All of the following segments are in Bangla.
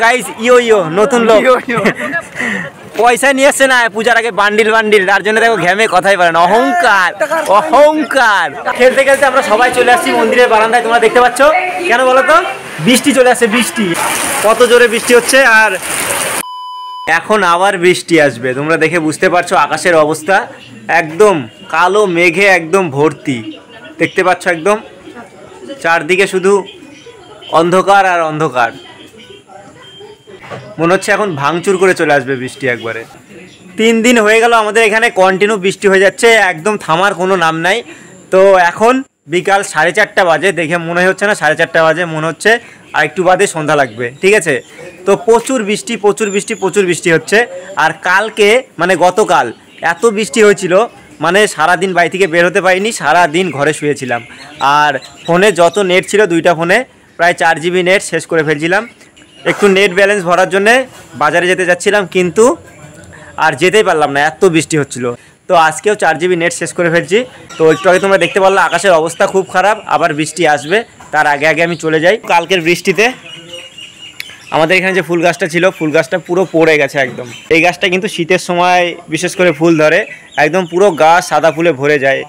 গাইস ইয়ো ইয়ো নতুন লোক পয়সা নিয়ে আসছে না পূজার আগে বান্ডিল বান্ডিল, তার জন্য দেখো ঘেমে কথাই পারে না, অহংকার অহংকার। খেলতে খেলতে আমরা সবাই চলে আসছি মন্দিরের বারান্দায়, তোমরা দেখতে পাচ্ছ। কেন বলো তো? বৃষ্টি চলে আসছে, বৃষ্টি কত জোরে বৃষ্টি হচ্ছে, আর এখন আবার বৃষ্টি আসবে। তোমরা দেখে বুঝতে পারছো আকাশের অবস্থা একদম কালো মেঘে একদম ভর্তি, দেখতে পাচ্ছ একদম চারদিকে শুধু অন্ধকার আর অন্ধকার। মনে হচ্ছে এখন ভাঙচুর করে চলে আসবে বৃষ্টি একবারে। 3 দিন হয়ে গেল আমাদের এখানে কন্টিনিউ বৃষ্টি হয়ে যাচ্ছে, একদম থামার কোনো নাম নাই। তো এখন বিকাল 4:30 বাজে, দেখে মনে হচ্ছে না 4:30 বাজে, মনে হচ্ছে আর একটু বাদে সন্ধ্যা লাগবে, ঠিক আছে। তো প্রচুর বৃষ্টি প্রচুর বৃষ্টি প্রচুর বৃষ্টি হচ্ছে। আর কালকে মানে গতকাল এত বৃষ্টি হয়েছিল, মানে সারাদিন বাড়ি থেকে বের হতে পারিনি, সারাদিন ঘরে শুয়েছিলাম। আর ফোনে যত নেট ছিল, 2টা ফোনে প্রায় 4 GB নেট শেষ করে ফেলছিলাম। একটু নেট ব্যালেন্স ভরার জন্যে বাজারে যেতে যাচ্ছিলাম, কিন্তু আর যেতেই পারলাম না, এত বৃষ্টি হচ্ছিল। তো আজকেও 4 GB নেট শেষ করে ফেলছি। তো একটু আগে তোমরা দেখতে পারলে আকাশের অবস্থা খুব খারাপ, আবার বৃষ্টি আসবে, তার আগে আগে আমি চলে যাই। কালকের বৃষ্টিতে আমাদের এখানে যে ফুল গাছটা ছিল, ফুল গাছটা পুরো পড়ে গেছে একদম। এই গাছটা কিন্তু শীতের সময় বিশেষ করে ফুল ধরে, একদম পুরো গাছ সাদা ফুলে ভরে যায়।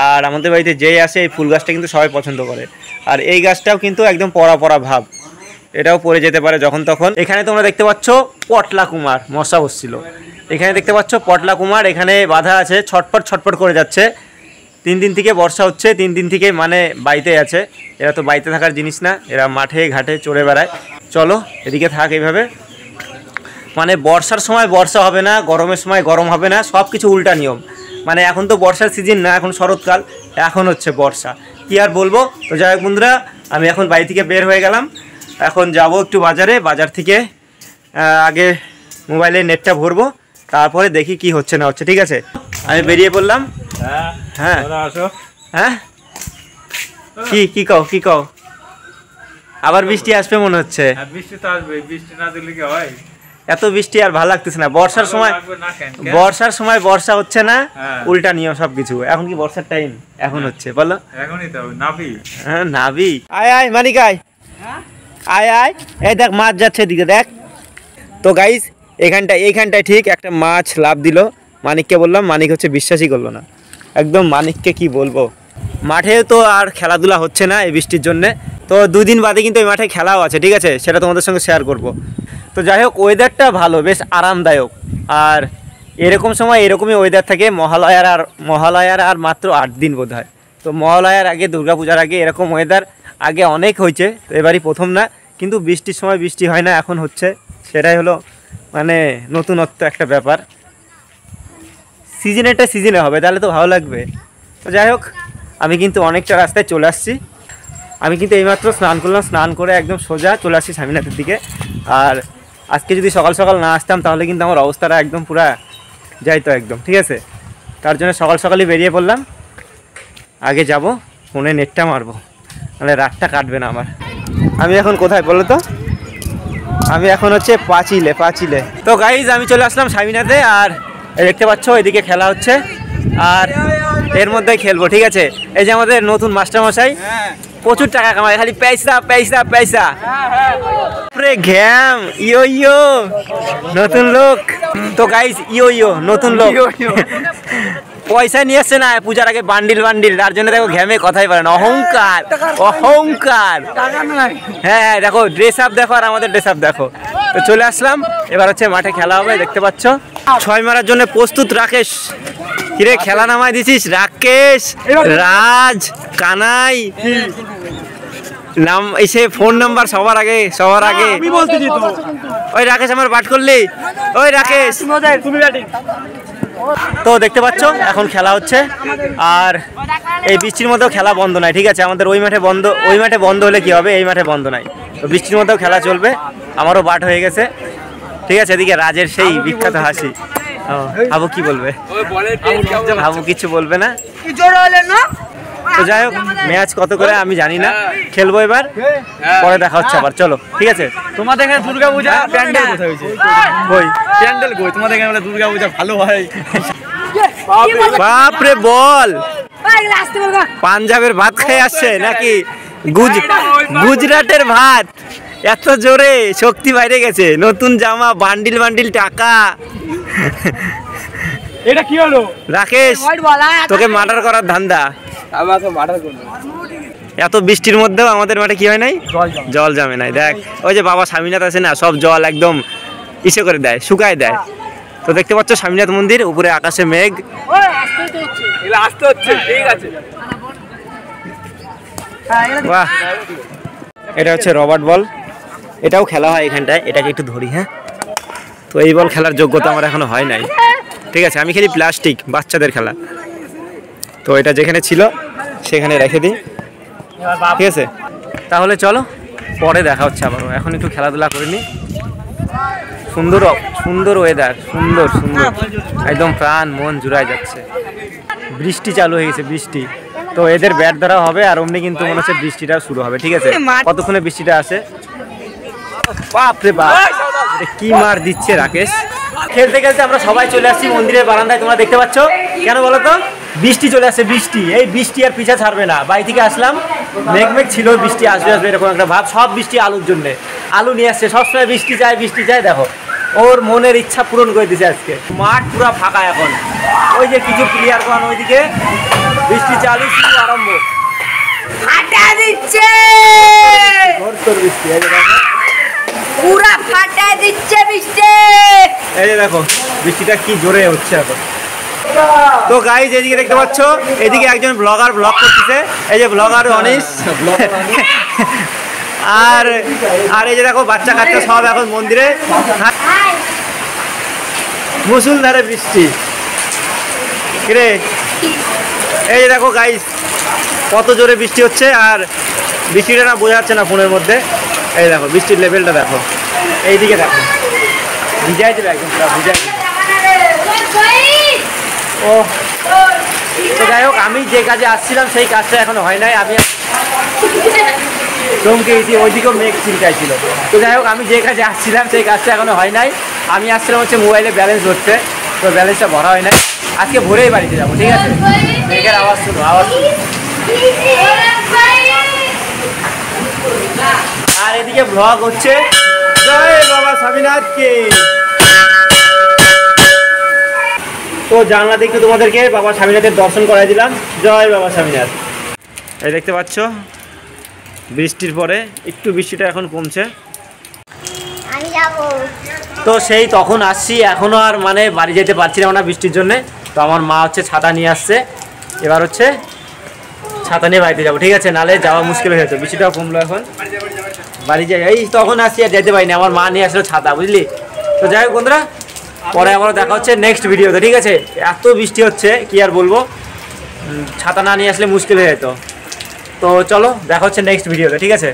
আর আমাদের বাড়িতে যেই আসে এই ফুল গাছটা কিন্তু সবাই পছন্দ করে। আর এই গাছটাও কিন্তু একদম পড়া পড়া ভাব, এটাও পড়ে যেতে পারে যখন তখন। এখানে তোমরা দেখতে পাচ্ছ পটলা কুমার মশা বসছিল, এখানে দেখতে পাচ্ছ পটলা কুমার এখানে বাঁধা আছে, ছটপট ছটপট করে যাচ্ছে। 3 দিন থেকে বর্ষা হচ্ছে, 3 দিন থেকে মানে বাড়িতে আছে। এরা তো বাড়িতে থাকার জিনিস না, এরা মাঠে ঘাটে চড়ে বেড়ায়। চলো এদিকে থাক এইভাবে, মানে বর্ষার সময় বর্ষা হবে না, গরমের সময় গরম হবে না, সব কিছু উল্টা নিয়ম। মানে এখন তো বর্ষার সিজন না, এখন শরৎকাল, এখন হচ্ছে বর্ষা, কি আর বলবো। তো যাই হোক বন্ধুরা, আমি এখন বাড়ি থেকে বের হয়ে গেলাম, এখন যাব একটু বাজারে। বাজার থেকে আগে মোবাইলে নেটটা ভরবো, তারপরে দেখি কি হচ্ছে না হচ্ছে, ঠিক আছে। আমি বেরিয়ে পড়লাম। হ্যাঁ হ্যাঁ কি কও কি কও? আবার বৃষ্টি আসবে মনে হচ্ছে। বৃষ্টি তো আসবে, বৃষ্টি না দিলে কি হয়? এত বৃষ্টি আর ভালো লাগতেছে না। বর্ষার সময় বর্ষা হচ্ছে না, উল্টা নিয়ম সবকিছু। এখন কি বর্ষার টাইম এখন হচ্ছে, বলো? এখনই তো নাভি। হ্যাঁ নাভি। আয় আয় মানিক আয়, আয় আয়। এই দেখ মাছ যাচ্ছে এদিকে দেখ। তো গাইস এইখানটায় ঠিক একটা মাছ লাভ দিল। মানিককে বললাম, মানিক হচ্ছে বিশ্বাসই করলো না একদম। মানিককে কি বলবো, মাঠেও তো আর খেলাধুলা হচ্ছে না এই বৃষ্টির জন্যে। তো 2 দিন বাদে কিন্তু এই মাঠে খেলাও আছে, ঠিক আছে, সেটা তোমাদের সঙ্গে শেয়ার করব। তো যাই হোক ওয়েদারটা ভালো, বেশ আরামদায়ক। আর এরকম সময় এরকমই ওয়েদার থাকে। মহালয়ার আর মাত্র 8 দিন বোধ হয়। তো মহালয়ার আগে, দুর্গাপূজার আগে এরকম ওয়েদার আগে অনেক হয়েছে, তো এবারই প্রথম না। কিন্তু বৃষ্টির সময় বৃষ্টি হয় না, এখন হচ্ছে, সেটাই হলো মানে নতুনত্ব একটা ব্যাপার। সিজনেটা সিজনে হবে, তাহলে তো ভালো লাগবে। তো যাই হোক, আমি কিন্তু অনেকটা রাস্তায় চলে আসছি। আমি কিন্তু এইমাত্র স্নান করলাম, স্নান করে একদম সোজা চলে আসছি স্বামীনাথের দিকে। আর আজকে যদি সকাল সকাল না আসতাম তাহলে কিন্তু আমার অবস্থাটা একদম পুরা যাইতো একদম, ঠিক আছে। তার জন্য সকাল সকালই বেরিয়ে পড়লাম। আগে যাব, ফোনে নেটটা মারবো, মানে রাতটা কাটবে না আমার। আমি এখন কোথায় বলো তো? আমি এখন হচ্ছে পাঁচিলে। তো গাইজ আমি চলে আসলাম স্বামীনাথে। আর দেখতে পাচ্ছ এদিকে খেলা হচ্ছে, আর এর মধ্যেই খেলবো, ঠিক আছে। এই যে আমাদের নতুন মাস্টারমশাই, প্রচুর টাকা কামায়, খালি পয়সা পয়সা পয়সা। ঘ্যাম ইয়ো ইয়ো নতুন লোক। তো গাইজ ইয়ো ইয়ো নতুন লোক পয়সা নিয়ে আসছে না পূজার আগে বান্ডিল বান্ডিল, তার জন্য দেখো ঘ্যামে কথাই পারে না, অহংকার অহংকার। হ্যাঁ দেখো ড্রেস আপ দেখো, আর আমাদের ড্রেস আপ দেখো। তো চলে আসলাম, এবার হচ্ছে মাঠে খেলা হবে, দেখতে পাচ্ছ। 6 মারার জন্য প্রস্তুত রাকেশ। কিরে খেলা নামাই দিছিস? রাকেশ, রাজ, কানাই, নাম এসে ফোন নাম্বার সবার আগে আমি বলতেছি তো। ওই রাকেশ আমার ব্যাট করলি, ওই রাকেশ তুমি ব্যাটিং। তো দেখতে পাচ্ছ এখন খেলা হচ্ছে। আর এই বৃষ্টির মধ্যেও খেলা বন্ধ নাই, ঠিক আছে। আমাদের ওই মাঠে বন্ধ হলে কি হবে, এই মাঠে বন্ধ নাই। তো বৃষ্টির মধ্যেও খেলা চলবে। আমারও ব্যাট হয়ে গেছে, ঠিক আছে। এদিকে রাজের সেই বিখ্যাত হাসি। হাবু কি বলবে? হাবু কিছু বলবে না। তো যাই হোক, ম্যাচ কত করে আমি জানি না, খেলবো এবার, পরে দেখা হচ্ছে আবার। চলো ঠিক আছে। তোমাদের এখানে দুর্গাপূজা প্যান্ডেল কোথায় হয়েছে? কই প্যান্ডেল কই? তোমাদের এখানে দুর্গাপূজা ভালো হয়? বাপরে বল, পাঞ্জাবের ভাত খেয়ে আসছে নাকি? গুজরাটের ভাত, এত জোরে শক্তি বাইরে গেছে, নতুন জামা, বান্ডিল বান্ডিল টাকা। এটা কি হলো রাকেশ, তোকে মার্ডার করার ধান্দা। আমাকে মার্ডার করলো। এত বৃষ্টির মধ্যেও আমাদের মাঠে কি হয় নাই, জল জমে নাই। দেখ ওই যে বাবা স্বামীনাথ আছে না, সব জল একদম ইসে করে দেয়, শুকায় দেয়। তো দেখতে পাচ্ছ স্বামীনাথ মন্দির, উপরে আকাশে মেঘ। আসতে হচ্ছে, ঠিক আছে। বাহ, এটা হচ্ছে রবার্ট বল, এটাও খেলা হয় এখানটায়। এটাকে একটু ধরি, হ্যাঁ। তো এই বল খেলার যোগ্যতা আমার এখনো হয় নাই, ঠিক আছে। আমি খেলি প্লাস্টিক, বাচ্চাদের খেলা। তো এটা যেখানে ছিল সেখানে রেখে দিই, ঠিক আছে। তাহলে চলো পরে দেখা হচ্ছে আবারও। এখন একটু খেলাধুলা করে নিই। সুন্দর সুন্দর ওয়েদার, সুন্দর সুন্দর, একদম প্রাণ মন জুড়ায় যাচ্ছে। বৃষ্টি চালু হয়ে গেছে, বৃষ্টি। তো এদের ব্যাট ধরা হবে আর অমনি কিন্তু মনে হচ্ছে বৃষ্টিটা শুরু হবে, ঠিক আছে। কতক্ষণে বৃষ্টিটা আসে। বাপ রে বাপ, কি মার দিচ্ছে রাকেশ। খেলতে খেলতে আমরা সবাই চলে আসছি মন্দিরের বারান্দায়, তোমরা দেখতে পাচ্ছ। কেন বলো তো? বৃষ্টি চলে আসছে, বৃষ্টি। এই বৃষ্টি আর পিছা ছাড়বে না। বাড়ি থেকে আসলাম, মেঘ মেঘ ছিল, বৃষ্টি আসবে আসবে এরকম একটা ভাব। সব বৃষ্টি আলুর জন্যে, আলু নিয়ে আসছে। সবসময় বৃষ্টি চাই বৃষ্টি চাই, দেখো ওর মনের ইচ্ছা পূরণ করে দিছে আজকে। মাঠ পুরো ফাঁকা এখন। ওই যে কিছু প্লেয়ার কোন ওইদিকে, বৃষ্টি চালু, শুরু আরম্ভ। ফাটা দিচ্ছে, ভোর বৃষ্টি, এই যে দেখো পুরা ফাটা দিচ্ছে বৃষ্টি। এই যে দেখো বৃষ্টিটা কি জোরে হচ্ছে এখন। তো গাইজ এদিকে দেখতে পাচ্ছ, এদিকে একজন ব্লগার ব্লগ করতেছে, এই যে ব্লগার অনিশ। আর আর এই যে দেখো বাচ্চা কাচ্চা সব এখন মন্দিরে। মুসুলধারে বৃষ্টি রে, এই যে দেখো গাইজ কত জোরে বৃষ্টি হচ্ছে। আর বৃষ্টিটা না বোঝা যাচ্ছে না ফোনের মধ্যে। এই দেখো বৃষ্টির লেভেলটা দেখো, এইদিকে দেখো, ভিজাই দেবে একদম, পুরো ভিজাই দেবে। ও তো যাই হোক, আমি যে কাজে আসছিলাম সেই কাজটা এখনো হয় নাই। আমি চমকে গেছি, ওইদিকেও মেঘ চিন্তায় ছিল। তো যাই হোক, আমি যে কাজে আসছিলাম সেই কাজটা এখনো হয় নাই। আমি আসছিলাম হচ্ছে মোবাইলে ব্যালেন্স ভরতে, তো ব্যালেন্সটা ভরা হয় নাই। আজকে ভোরেই বাড়িতে যাবো, ঠিক আছে। মেঘের আওয়াজ শুনো, আওয়াজ শুনো। আর এদিকে ব্লগ হচ্ছে। জয় বাবা স্বামীনাথকে। তো জানলা দেখতে তোমাদেরকে বাবা স্বামীনাথের দর্শন করাই দিলাম। জয় বাবা স্বামীনাথ। এই দেখতে পাচ্ছ বৃষ্টির পরে একটু বৃষ্টিটা এখন কমছে। তো সেই তখন আসছি, এখনও আর মানে বাড়ি যেতে পারছিলাম না বৃষ্টির জন্যে। তো আমার মা হচ্ছে ছাতা নিয়ে আসছে, এবার হচ্ছে ছাতা নিয়ে বাড়িতে যাবো, ঠিক আছে। নালে যাওয়া মুশকিল হয়ে যেত। বৃষ্টিটাও কমলো, এখন বাড়ি যাই। এই তখন আসছি আর যেতে পারিনি, আমার মা নিয়ে আসলো ছাতা, বুঝলি। তো যাই হোক বন্ধুরা, পরে আবারও দেখা হচ্ছে নেক্সট ভিডিওতে, ঠিক আছে। এত বৃষ্টি হচ্ছে কি আর বলবো, ছাতা না নিয়ে আসলে মুশকিল হয়ে যেত। তো চলো দেখা হচ্ছে নেক্সট ভিডিওতে, ঠিক আছে।